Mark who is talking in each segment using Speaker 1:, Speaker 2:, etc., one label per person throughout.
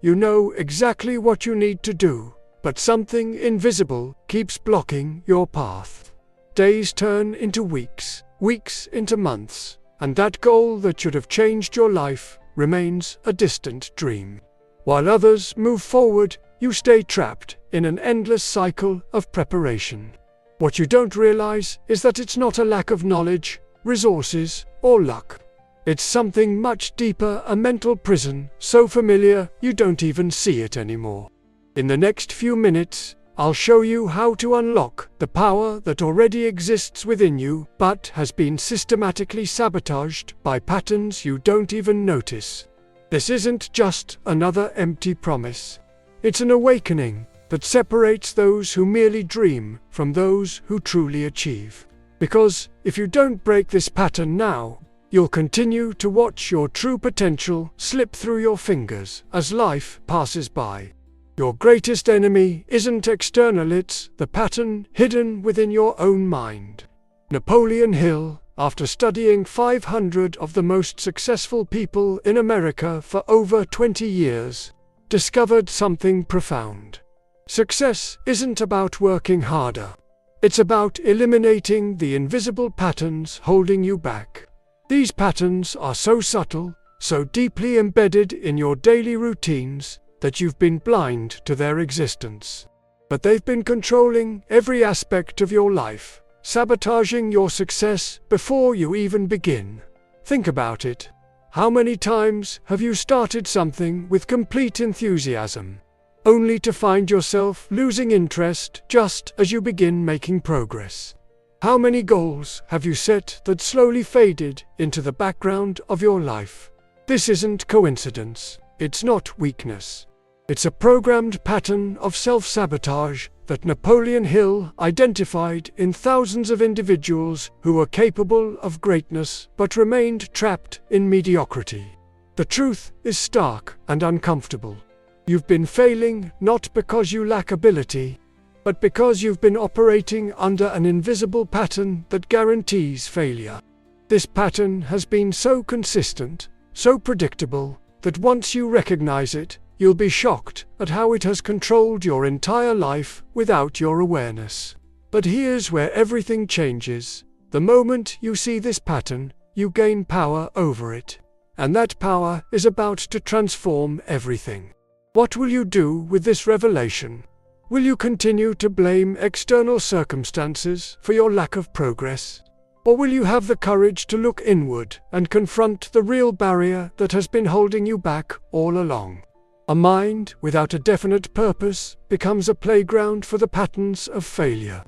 Speaker 1: You know exactly what you need to do, but something invisible keeps blocking your path. Days turn into weeks, weeks into months, and that goal that should have changed your life remains a distant dream. While others move forward, you stay trapped in an endless cycle of preparation. What you don't realize is that it's not a lack of knowledge, resources, or luck. It's something much deeper, a mental prison so familiar you don't even see it anymore. In the next few minutes, I'll show you how to unlock the power that already exists within you but has been systematically sabotaged by patterns you don't even notice. This isn't just another empty promise. It's an awakening that separates those who merely dream from those who truly achieve. Because if you don't break this pattern now, you'll continue to watch your true potential slip through your fingers as life passes by. Your greatest enemy isn't external, it's the pattern hidden within your own mind. Napoleon Hill, after studying 500 of the most successful people in America for over 20 years, discovered something profound. Success isn't about working harder. It's about eliminating the invisible patterns holding you back. These patterns are so subtle, so deeply embedded in your daily routines, that you've been blind to their existence. But they've been controlling every aspect of your life, sabotaging your success before you even begin. Think about it. How many times have you started something with complete enthusiasm, only to find yourself losing interest just as you begin making progress? How many goals have you set that slowly faded into the background of your life? This isn't coincidence. It's not weakness. It's a programmed pattern of self-sabotage that Napoleon Hill identified in thousands of individuals who were capable of greatness but remained trapped in mediocrity. The truth is stark and uncomfortable. You've been failing not because you lack ability, but because you've been operating under an invisible pattern that guarantees failure. This pattern has been so consistent, so predictable, that once you recognize it, you'll be shocked at how it has controlled your entire life without your awareness. But here's where everything changes. The moment you see this pattern, you gain power over it. And that power is about to transform everything. What will you do with this revelation? Will you continue to blame external circumstances for your lack of progress? Or will you have the courage to look inward and confront the real barrier that has been holding you back all along? A mind without a definite purpose becomes a playground for the patterns of failure.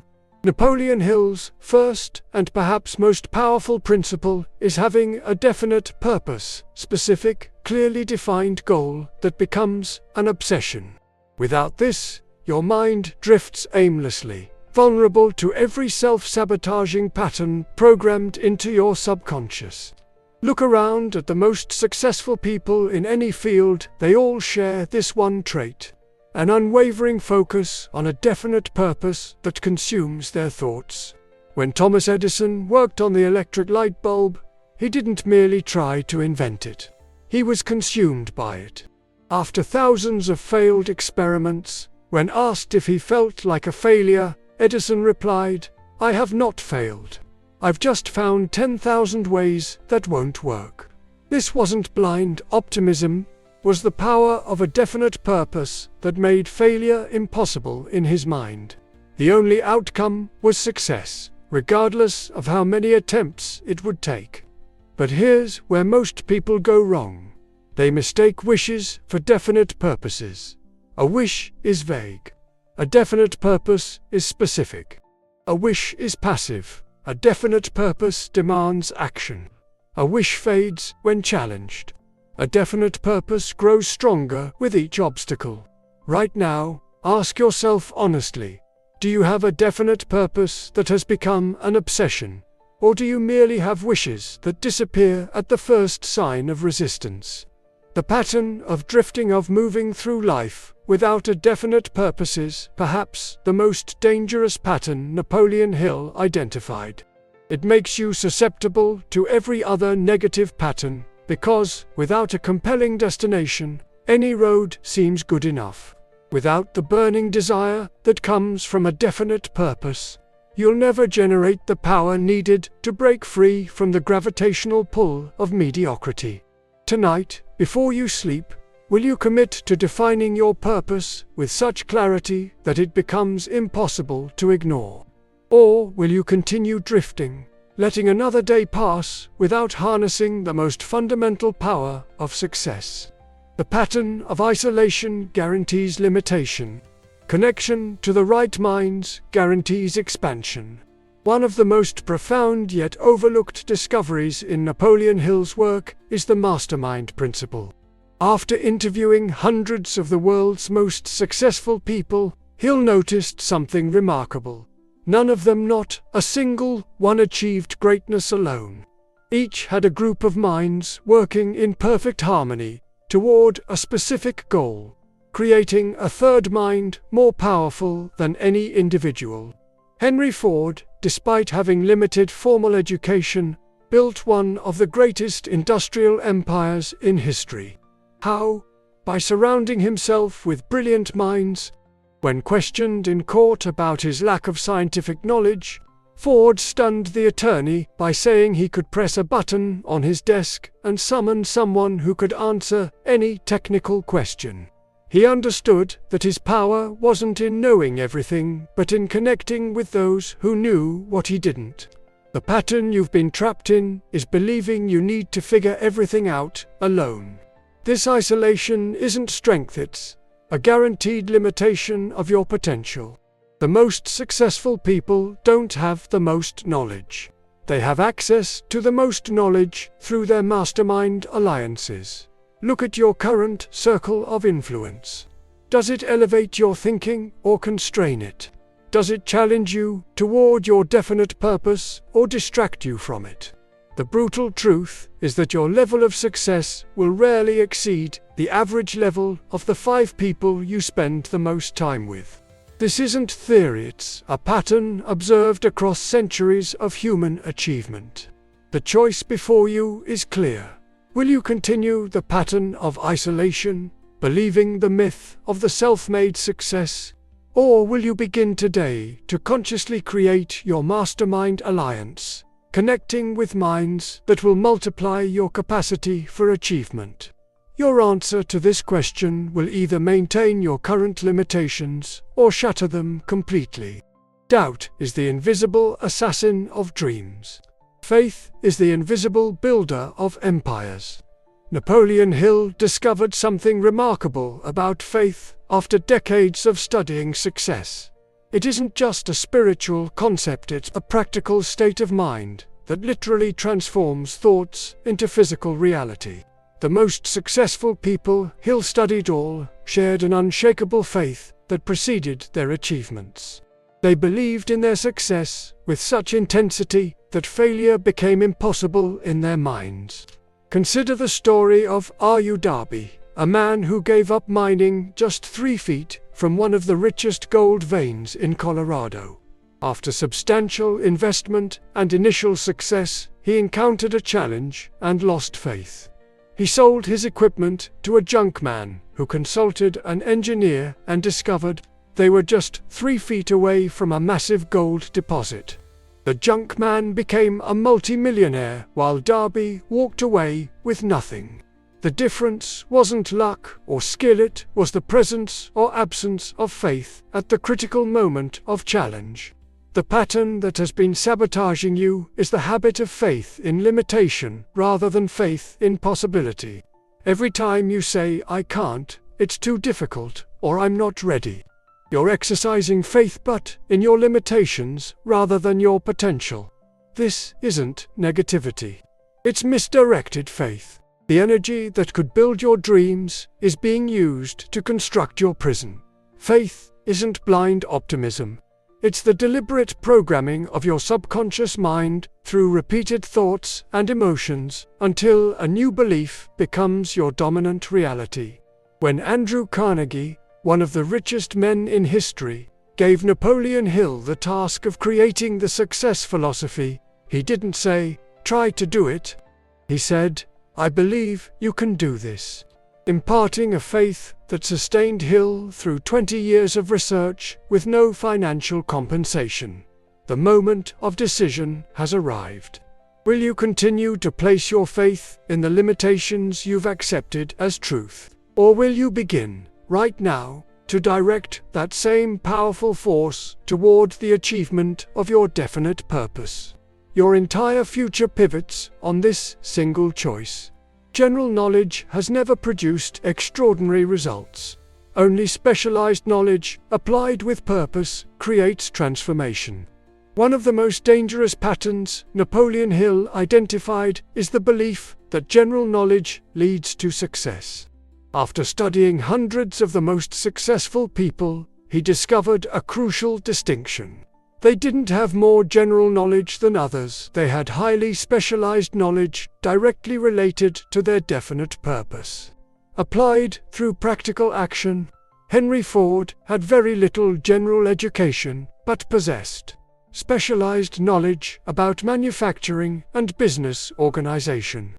Speaker 1: Napoleon Hill's first and perhaps most powerful principle is having a definite purpose, specific, clearly defined goal that becomes an obsession. Without this, your mind drifts aimlessly, vulnerable to every self-sabotaging pattern programmed into your subconscious. Look around at the most successful people in any field, they all share this one trait: an unwavering focus on a definite purpose that consumes their thoughts. When Thomas Edison worked on the electric light bulb, he didn't merely try to invent it. He was consumed by it. After thousands of failed experiments, when asked if he felt like a failure, Edison replied, "I have not failed. I've just found 10,000 ways that won't work." This wasn't blind optimism, was the power of a definite purpose that made failure impossible in his mind. The only outcome was success, regardless of how many attempts it would take. But here's where most people go wrong. They mistake wishes for definite purposes. A wish is vague. A definite purpose is specific. A wish is passive. A definite purpose demands action. A wish fades when challenged. A definite purpose grows stronger with each obstacle. Right now, ask yourself honestly, do you have a definite purpose that has become an obsession? Or do you merely have wishes that disappear at the first sign of resistance? The pattern of drifting, of moving through life without a definite purpose is perhaps the most dangerous pattern Napoleon Hill identified. It makes you susceptible to every other negative pattern, because without a compelling destination, Any road seems good enough. Without the burning desire that comes from a definite purpose, you'll never generate the power needed to break free from the gravitational pull of mediocrity. Tonight, before you sleep, will you commit to defining your purpose with such clarity that it becomes impossible to ignore? Or will you continue drifting, letting another day pass without harnessing the most fundamental power of success? The pattern of isolation guarantees limitation. Connection to the right minds guarantees expansion. One of the most profound yet overlooked discoveries in Napoleon Hill's work is the mastermind principle. After interviewing hundreds of the world's most successful people, Hill noticed something remarkable. None of them, not a single one, achieved greatness alone. Each had a group of minds working in perfect harmony toward a specific goal, creating a third mind more powerful than any individual. Henry Ford, despite having limited formal education, built one of the greatest industrial empires in history. How? By surrounding himself with brilliant minds. When questioned in court about his lack of scientific knowledge, Ford stunned the attorney by saying he could press a button on his desk and summon someone who could answer any technical question. He understood that his power wasn't in knowing everything, but in connecting with those who knew what he didn't. The pattern you've been trapped in is believing you need to figure everything out alone. This isolation isn't strength, it's a guaranteed limitation of your potential. The most successful people don't have the most knowledge. They have access to the most knowledge through their mastermind alliances. Look at your current circle of influence. Does it elevate your thinking or constrain it? Does it challenge you toward your definite purpose or distract you from it? The brutal truth is that your level of success will rarely exceed the average level of the 5 people you spend the most time with. This isn't theory, it's a pattern observed across centuries of human achievement. The choice before you is clear. Will you continue the pattern of isolation, believing the myth of the self-made success? Or will you begin today to consciously create your mastermind alliance, connecting with minds that will multiply your capacity for achievement? Your answer to this question will either maintain your current limitations or shatter them completely. Doubt is the invisible assassin of dreams. Faith is the invisible builder of empires. Napoleon Hill discovered something remarkable about faith after decades of studying success. It isn't just a spiritual concept, it's a practical state of mind that literally transforms thoughts into physical reality. The most successful people Hill studied all shared an unshakable faith that preceded their achievements. They believed in their success with such intensity that failure became impossible in their minds. Consider the story of R.U. Darby, a man who gave up mining just 3 feet from one of the richest gold veins in Colorado. After substantial investment and initial success, he encountered a challenge and lost faith. He sold his equipment to a junkman who consulted an engineer and discovered they were just 3 feet away from a massive gold deposit. The junkman became a multimillionaire while Darby walked away with nothing. The difference wasn't luck or skill, it was the presence or absence of faith at the critical moment of challenge. The pattern that has been sabotaging you is the habit of faith in limitation rather than faith in possibility. Every time you say, "I can't," "It's too difficult," or "I'm not ready," you're exercising faith but in your limitations rather than your potential. This isn't negativity. It's misdirected faith. The energy that could build your dreams is being used to construct your prison. Faith isn't blind optimism. It's the deliberate programming of your subconscious mind through repeated thoughts and emotions until a new belief becomes your dominant reality. When Andrew Carnegie, one of the richest men in history, gave Napoleon Hill the task of creating the success philosophy, he didn't say, "Try to do it." He said, "I believe you can do this." imparting a faith that sustained Hill through 20 years of research with no financial compensation. The moment of decision has arrived. Will you continue to place your faith in the limitations you've accepted as truth? Or will you begin, right now, to direct that same powerful force toward the achievement of your definite purpose? Your entire future pivots on this single choice. General knowledge has never produced extraordinary results. Only specialized knowledge, applied with purpose, creates transformation. One of the most dangerous patterns Napoleon Hill identified is the belief that general knowledge leads to success. After studying hundreds of the most successful people, he discovered a crucial distinction. They didn't have more general knowledge than others, they had highly specialized knowledge directly related to their definite purpose. Applied through practical action, Henry Ford had very little general education, but possessed specialized knowledge about manufacturing and business organization.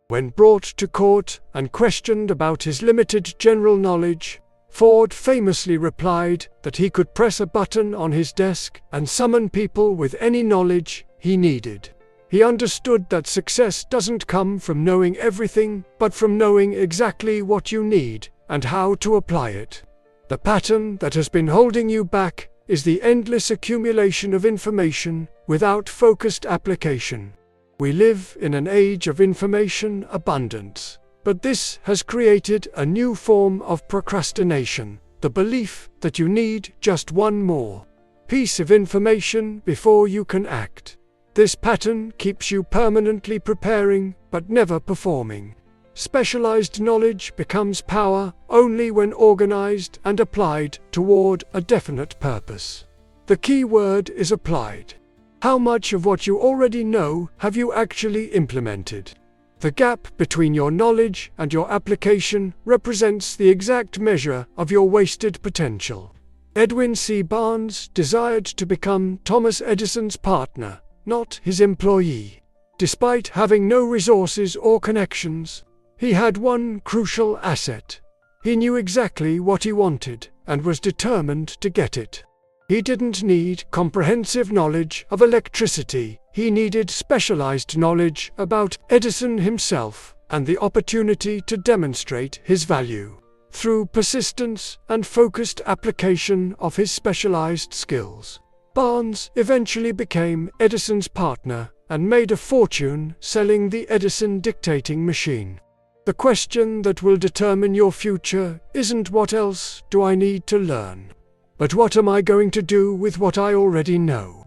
Speaker 1: When brought to court and questioned about his limited general knowledge, Ford famously replied that he could press a button on his desk and summon people with any knowledge he needed. He understood that success doesn't come from knowing everything, but from knowing exactly what you need and how to apply it. The pattern that has been holding you back is the endless accumulation of information without focused application. We live in an age of information abundance. But this has created a new form of procrastination, the belief that you need just one more piece of information before you can act. This pattern keeps you permanently preparing, but never performing. Specialized knowledge becomes power only when organized and applied toward a definite purpose. The key word is applied. How much of what you already know have you actually implemented? The gap between your knowledge and your application represents the exact measure of your wasted potential. Edwin C. Barnes desired to become Thomas Edison's partner, not his employee. Despite having no resources or connections, he had one crucial asset. He knew exactly what he wanted and was determined to get it. He didn't need comprehensive knowledge of electricity. He needed specialized knowledge about Edison himself and the opportunity to demonstrate his value through persistence and focused application of his specialized skills. Barnes eventually became Edison's partner and made a fortune selling the Edison dictating machine. The question that will determine your future isn't what else do I need to learn, but what am I going to do with what I already know?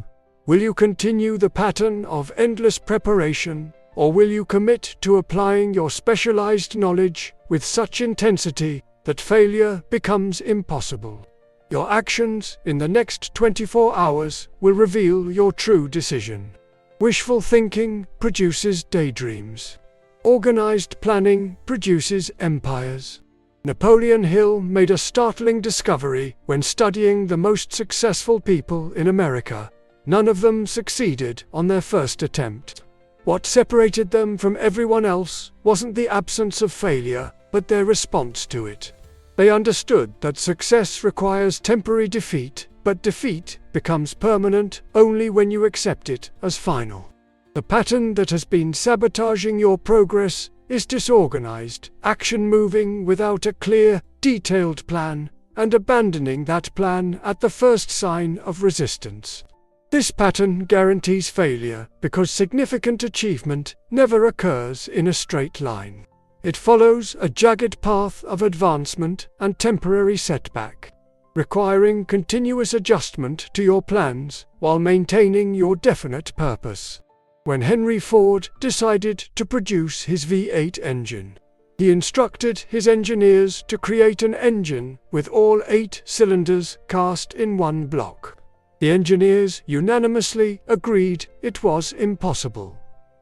Speaker 1: Will you continue the pattern of endless preparation, or will you commit to applying your specialized knowledge with such intensity that failure becomes impossible? Your actions in the next 24 hours will reveal your true decision. Wishful thinking produces daydreams. Organized planning produces empires. Napoleon Hill made a startling discovery when studying the most successful people in America. None of them succeeded on their first attempt. What separated them from everyone else wasn't the absence of failure, but their response to it. They understood that success requires temporary defeat, but defeat becomes permanent only when you accept it as final. The pattern that has been sabotaging your progress is disorganized action, moving without a clear, detailed plan, and abandoning that plan at the first sign of resistance. This pattern guarantees failure because significant achievement never occurs in a straight line. It follows a jagged path of advancement and temporary setback, requiring continuous adjustment to your plans while maintaining your definite purpose. When Henry Ford decided to produce his V8 engine, he instructed his engineers to create an engine with all 8 cylinders cast in one block. The engineers unanimously agreed it was impossible.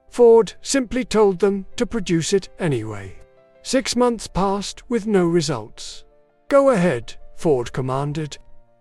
Speaker 1: Ford simply told them to produce it anyway. 6 months passed with no results. "Go ahead," Ford commanded.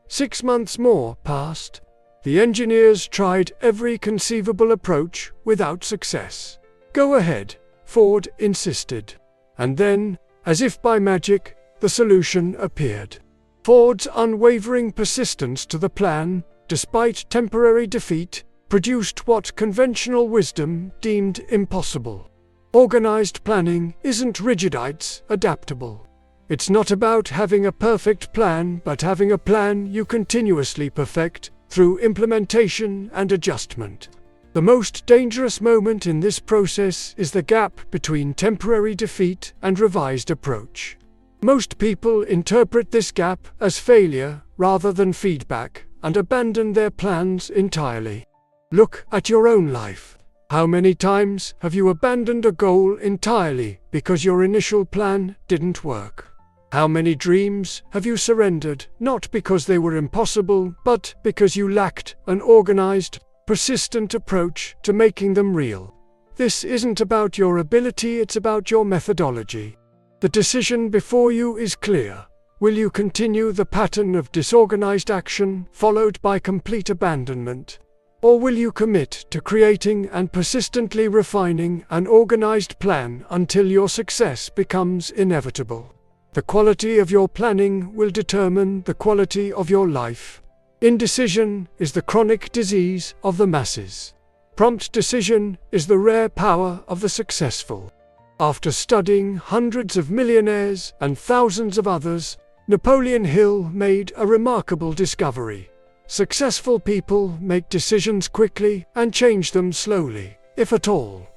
Speaker 1: 6 months more passed. The engineers tried every conceivable approach without success. "Go ahead," Ford insisted. And then, As if by magic, the solution appeared. Ford's unwavering persistence to the plan, despite temporary defeat, produced what conventional wisdom deemed impossible. Organized planning isn't rigid, it's adaptable. It's not about having a perfect plan, but having a plan you continuously perfect through implementation and adjustment. The most dangerous moment in this process is the gap between temporary defeat and revised approach. Most people interpret this gap as failure rather than feedback and abandon their plans entirely. Look at your own life. How many times have you abandoned a goal entirely because your initial plan didn't work? How many dreams have you surrendered, not because they were impossible, but because you lacked an organized, persistent approach to making them real? This isn't about your ability, it's about your methodology. The decision before you is clear. Will you continue the pattern of disorganized action followed by complete abandonment? Or will you commit to creating and persistently refining an organized plan until your success becomes inevitable? The quality of your planning will determine the quality of your life. Indecision is the chronic disease of the masses. Prompt decision is the rare power of the successful. After studying hundreds of millionaires and thousands of others, Napoleon Hill made a remarkable discovery. Successful people make decisions quickly and change them slowly, if at all.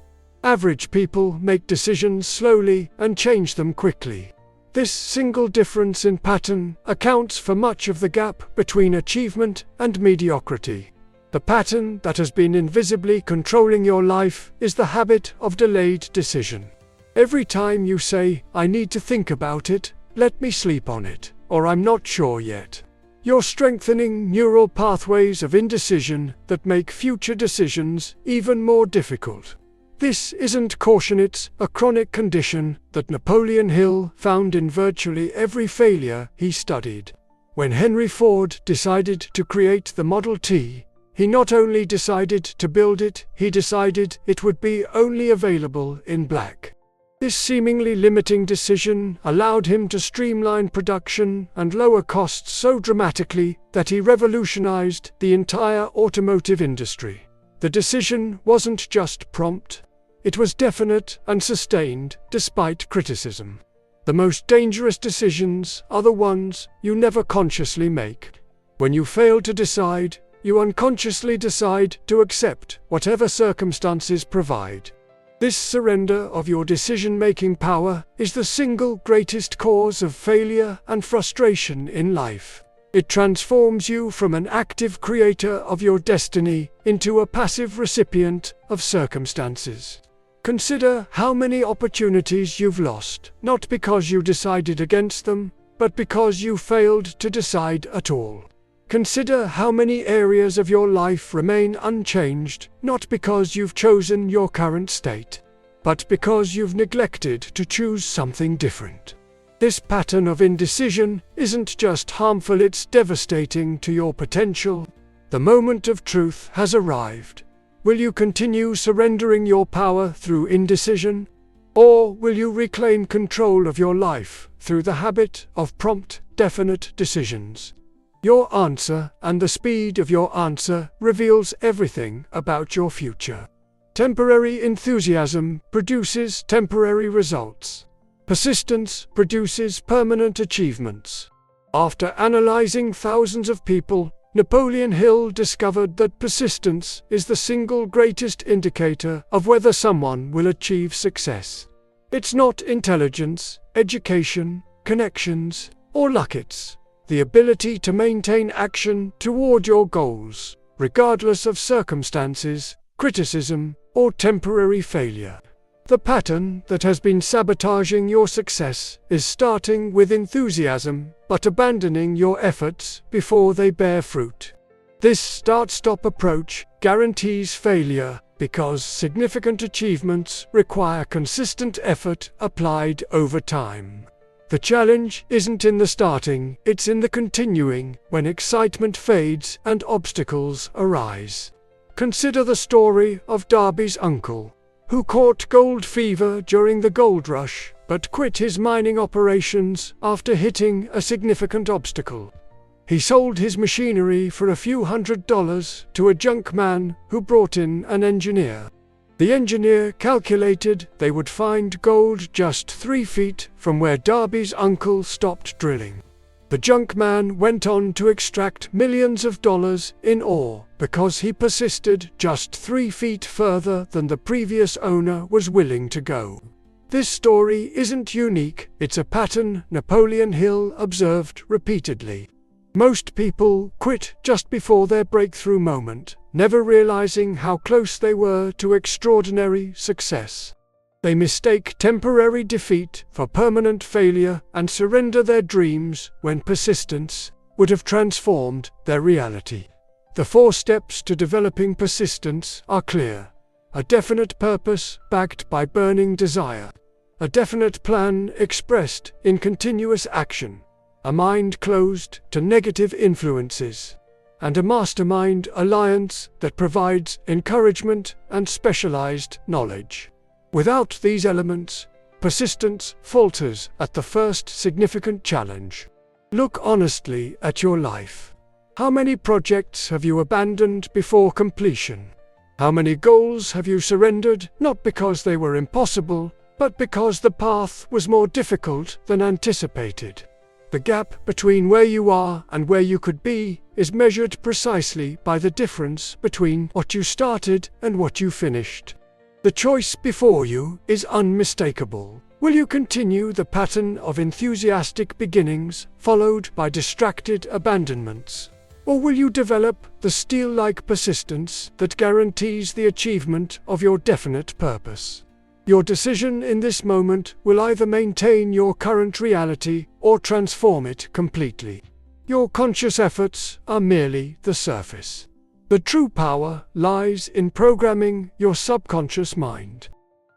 Speaker 1: Average people make decisions slowly and change them quickly. This single difference in pattern accounts for much of the gap between achievement and mediocrity. The pattern that has been invisibly controlling your life is the habit of delayed decision. Every time you say, "I need to think about it, let me sleep on it," or "I'm not sure yet," you're strengthening neural pathways of indecision that make future decisions even more difficult. This isn't caution, it's a chronic condition that Napoleon Hill found in virtually every failure he studied. When Henry Ford decided to create the Model T, he not only decided to build it, he decided it would be only available in black. This seemingly limiting decision allowed him to streamline production and lower costs so dramatically that he revolutionized the entire automotive industry. The decision wasn't just prompt, it was definite and sustained despite criticism. The most dangerous decisions are the ones you never consciously make. When you fail to decide, you unconsciously decide to accept whatever circumstances provide. This surrender of your decision-making power is the single greatest cause of failure and frustration in life. It transforms you from an active creator of your destiny into a passive recipient of circumstances. Consider how many opportunities you've lost, not because you decided against them, but because you failed to decide at all. Consider how many areas of your life remain unchanged, not because you've chosen your current state, but because you've neglected to choose something different. This pattern of indecision isn't just harmful, it's devastating to your potential. The moment of truth has arrived. Will you continue surrendering your power through indecision? Or will you reclaim control of your life through the habit of prompt, definite decisions? Your answer and the speed of your answer reveals everything about your future. Temporary enthusiasm produces temporary results. Persistence produces permanent achievements. After analyzing thousands of people, Napoleon Hill discovered that persistence is the single greatest indicator of whether someone will achieve success. It's not intelligence, education, connections, or luck, it's the ability to maintain action toward your goals, regardless of circumstances, criticism, or temporary failure. The pattern that has been sabotaging your success is starting with enthusiasm, but abandoning your efforts before they bear fruit. This start-stop approach guarantees failure because significant achievements require consistent effort applied over time. The challenge isn't in the starting, it's in the continuing when excitement fades and obstacles arise. Consider the story of Darby's uncle, who caught gold fever during the gold rush, but quit his mining operations after hitting a significant obstacle. He sold his machinery for a few $100s to a junk man who brought in an engineer. The engineer calculated they would find gold just 3 feet from where Darby's uncle stopped drilling. The junk man went on to extract millions of dollars in ore because he persisted just 3 feet further than the previous owner was willing to go. This story isn't unique, it's a pattern Napoleon Hill observed repeatedly. Most people quit just before their breakthrough moment, never realizing how close they were to extraordinary success. They mistake temporary defeat for permanent failure and surrender their dreams when persistence would have transformed their reality. The 4 steps to developing persistence are clear. A definite purpose backed by burning desire. A definite plan expressed in continuous action. A mind closed to negative influences, and a mastermind alliance that provides encouragement and specialized knowledge. Without these elements, persistence falters at the first significant challenge. Look honestly at your life. How many projects have you abandoned before completion? How many goals have you surrendered, not because they were impossible, but because the path was more difficult than anticipated? The gap between where you are and where you could be is measured precisely by the difference between what you started and what you finished. The choice before you is unmistakable. Will you continue the pattern of enthusiastic beginnings followed by distracted abandonments? Or will you develop the steel-like persistence that guarantees the achievement of your definite purpose? Your decision in this moment will either maintain your current reality or transform it completely. Your conscious efforts are merely the surface. The true power lies in programming your subconscious mind.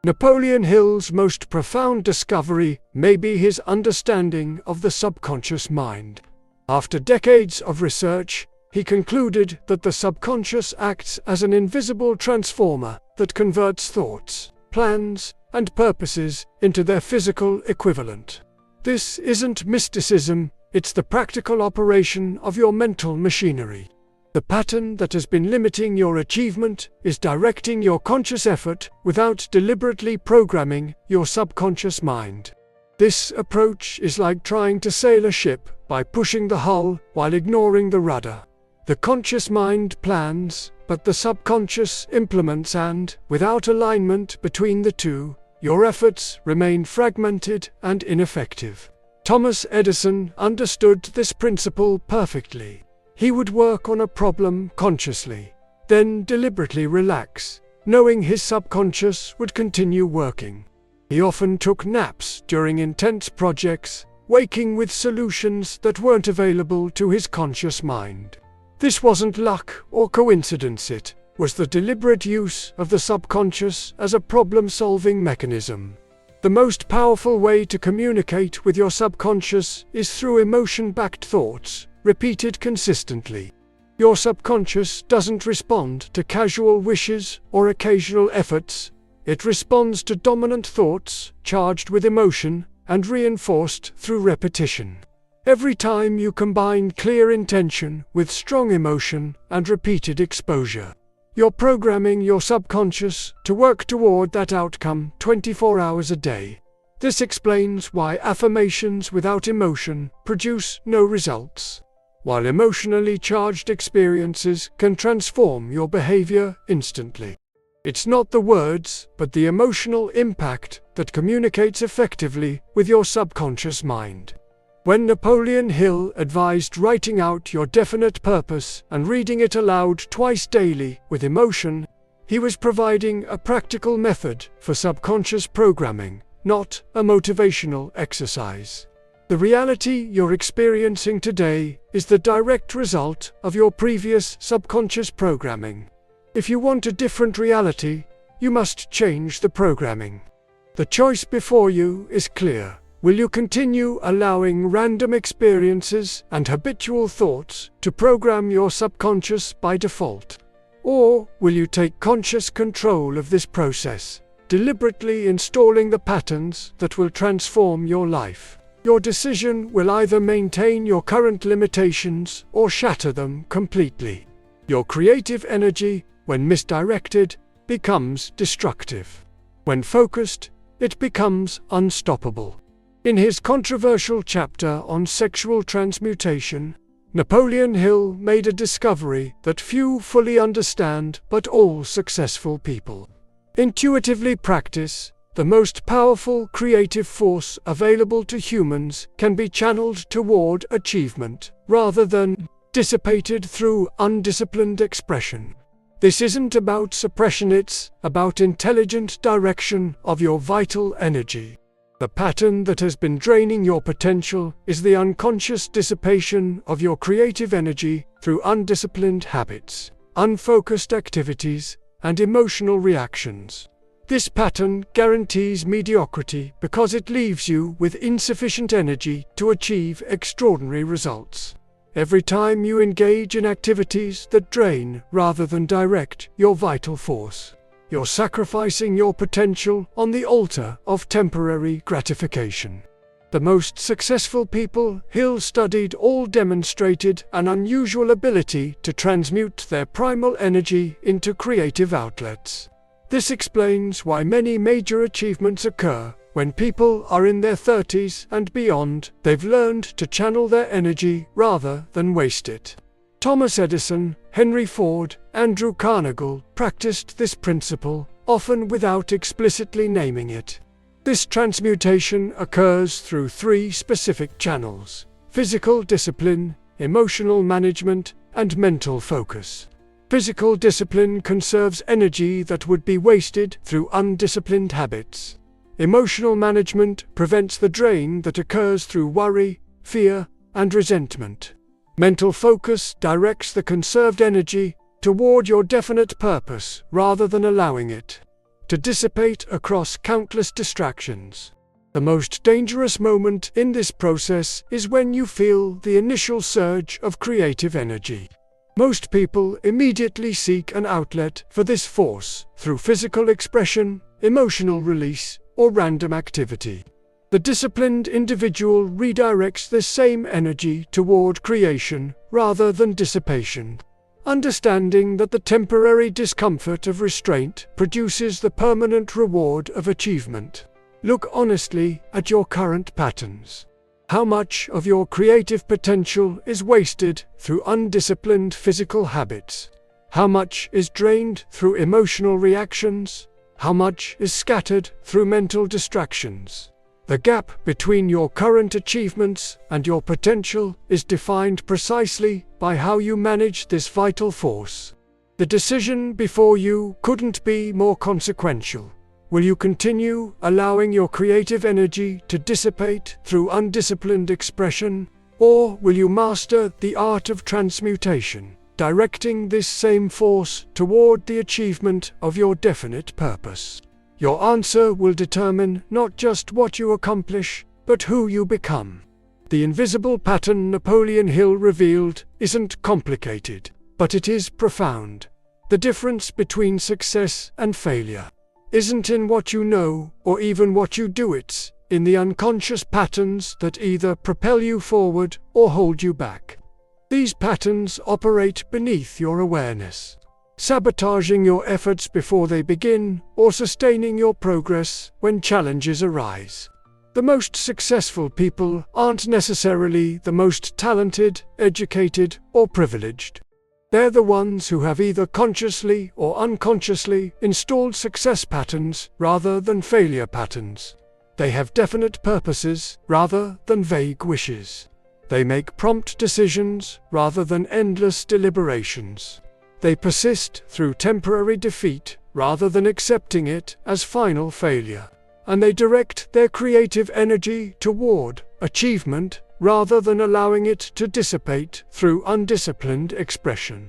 Speaker 1: Napoleon Hill's most profound discovery may be his understanding of the subconscious mind. After decades of research, he concluded that the subconscious acts as an invisible transformer that converts thoughts, plans, and purposes into their physical equivalent. This isn't mysticism, it's the practical operation of your mental machinery. The pattern that has been limiting your achievement is directing your conscious effort without deliberately programming your subconscious mind. This approach is like trying to sail a ship by pushing the hull while ignoring the rudder. The conscious mind plans, but the subconscious implements, and, without alignment between the two, your efforts remain fragmented and ineffective. Thomas Edison understood this principle perfectly. He would work on a problem consciously, then deliberately relax, knowing his subconscious would continue working. He often took naps during intense projects, waking with solutions that weren't available to his conscious mind. This wasn't luck or coincidence, it was the deliberate use of the subconscious as a problem-solving mechanism. The most powerful way to communicate with your subconscious is through emotion-backed thoughts, repeated consistently. Your subconscious doesn't respond to casual wishes or occasional efforts. It responds to dominant thoughts, charged with emotion, and reinforced through repetition. Every time you combine clear intention with strong emotion and repeated exposure, you're programming your subconscious to work toward that outcome 24 hours a day. This explains why affirmations without emotion produce no results, while emotionally charged experiences can transform your behavior instantly. It's not the words, but the emotional impact that communicates effectively with your subconscious mind. When Napoleon Hill advised writing out your definite purpose and reading it aloud twice daily with emotion, he was providing a practical method for subconscious programming, not a motivational exercise. The reality you're experiencing today is the direct result of your previous subconscious programming. If you want a different reality, you must change the programming. The choice before you is clear. Will you continue allowing random experiences and habitual thoughts to program your subconscious by default? Or will you take conscious control of this process, deliberately installing the patterns that will transform your life. Your decision will either maintain your current limitations or shatter them completely. Your creative energy, when misdirected, becomes destructive. When focused, it becomes unstoppable. In his controversial chapter on sexual transmutation, Napoleon Hill made a discovery that few fully understand but all successful people intuitively practice. The most powerful creative force available to humans can be channeled toward achievement, rather than dissipated through undisciplined expression. This isn't about suppression, it's about intelligent direction of your vital energy. The pattern that has been draining your potential is the unconscious dissipation of your creative energy through undisciplined habits, unfocused activities, and emotional reactions. This pattern guarantees mediocrity because it leaves you with insufficient energy to achieve extraordinary results. Every time you engage in activities that drain rather than direct your vital force, you're sacrificing your potential on the altar of temporary gratification. The most successful people Hill studied all demonstrated an unusual ability to transmute their primal energy into creative outlets. This explains why many major achievements occur when people are in their 30s and beyond. They've learned to channel their energy rather than waste it. Thomas Edison, Henry Ford, Andrew Carnegie practiced this principle, often without explicitly naming it. This transmutation occurs through three specific channels: physical discipline, emotional management, and mental focus. Physical discipline conserves energy that would be wasted through undisciplined habits. Emotional management prevents the drain that occurs through worry, fear, and resentment. Mental focus directs the conserved energy toward your definite purpose rather than allowing it to dissipate across countless distractions. The most dangerous moment in this process is when you feel the initial surge of creative energy. Most people immediately seek an outlet for this force through physical expression, emotional release, or random activity. The disciplined individual redirects this same energy toward creation rather than dissipation, understanding that the temporary discomfort of restraint produces the permanent reward of achievement. Look honestly at your current patterns. How much of your creative potential is wasted through undisciplined physical habits? How much is drained through emotional reactions? How much is scattered through mental distractions? The gap between your current achievements and your potential is defined precisely by how you manage this vital force. The decision before you couldn't be more consequential. Will you continue allowing your creative energy to dissipate through undisciplined expression, or will you master the art of transmutation, directing this same force toward the achievement of your definite purpose? Your answer will determine not just what you accomplish, but who you become. The invisible pattern Napoleon Hill revealed isn't complicated, but it is profound. The difference between success and failure isn't in what you know or even what you do, it's in the unconscious patterns that either propel you forward or hold you back. These patterns operate beneath your awareness, sabotaging your efforts before they begin or sustaining your progress when challenges arise. The most successful people aren't necessarily the most talented, educated, or privileged. They're the ones who have either consciously or unconsciously installed success patterns rather than failure patterns. They have definite purposes rather than vague wishes. They make prompt decisions rather than endless deliberations. They persist through temporary defeat rather than accepting it as final failure. And they direct their creative energy toward achievement rather than allowing it to dissipate through undisciplined expression.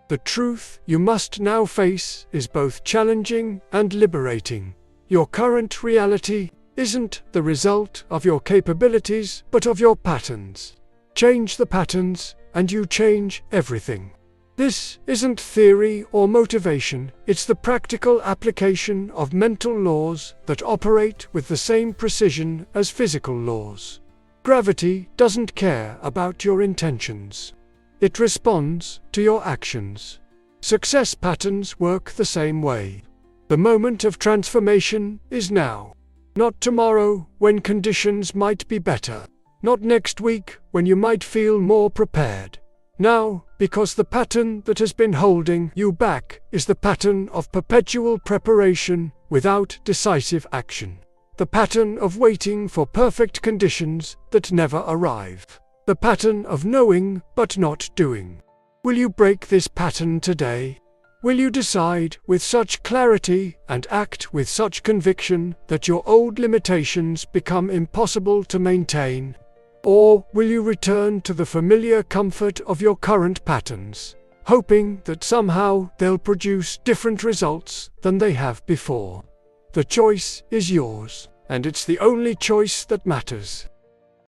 Speaker 1: The truth you must now face is both challenging and liberating. Your current reality isn't the result of your capabilities, but of your patterns. Change the patterns, and you change everything. This isn't theory or motivation, it's the practical application of mental laws that operate with the same precision as physical laws. Gravity doesn't care about your intentions. It responds to your actions. Success patterns work the same way. The moment of transformation is now. Not tomorrow, when conditions might be better. Not next week, when you might feel more prepared. Now, because the pattern that has been holding you back is the pattern of perpetual preparation without decisive action. The pattern of waiting for perfect conditions that never arrive. The pattern of knowing but not doing. Will you break this pattern today? Will you decide with such clarity and act with such conviction that your old limitations become impossible to maintain? Or will you return to the familiar comfort of your current patterns, hoping that somehow they'll produce different results than they have before? The choice is yours, and it's the only choice that matters.